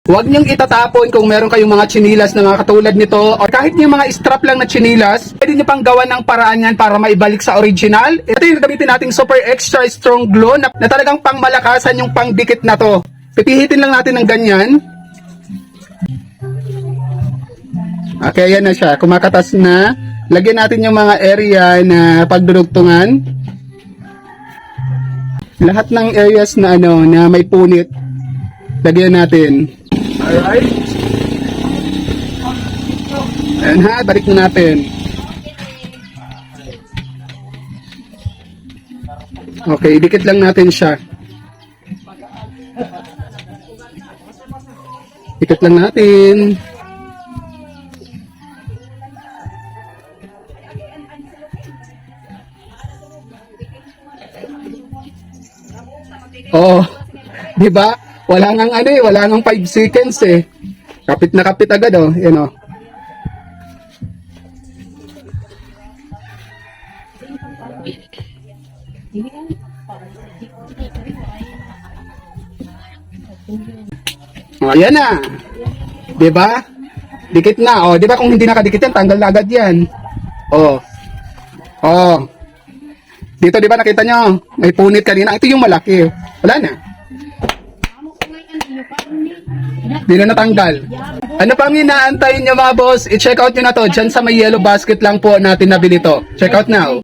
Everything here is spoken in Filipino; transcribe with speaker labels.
Speaker 1: Huwag niyong itatapon kung meron kayong mga chinilas na mga katulad nito o kahit yung mga strap lang na chinilas, pwede niyo pang gawa ng paraan yan para maibalik sa original. Ito yung gamitin nating super extra strong glue na talagang pang malakasan yung pang dikit na to. Pipihitin lang natin ng ganyan. Okay, yan na siya. Kumakatas na. Lagyan natin yung mga area na pagdudugtungan. Lahat ng areas na na may punit, lagyan natin. Alright. Ayan ha, balik na natin. Okay, dikit lang natin siya. Dikit lang natin. Oh, di ba? Wala nang wala nang 5 seconds eh. Kapit na kapit agad yan Ayan na. 'Di ba? Dikit na. Di ba kung hindi nakadikit yan, tanggal na agad yan. Dito 'di ba nakita nyo? May punit kanina. Ito yung malaki. Wala na. Di na natanggal. Ano pang inaantay nyo mga boss? I-check out nyo na to. Diyan sa may yellow basket lang po natin nabili to. Check out now.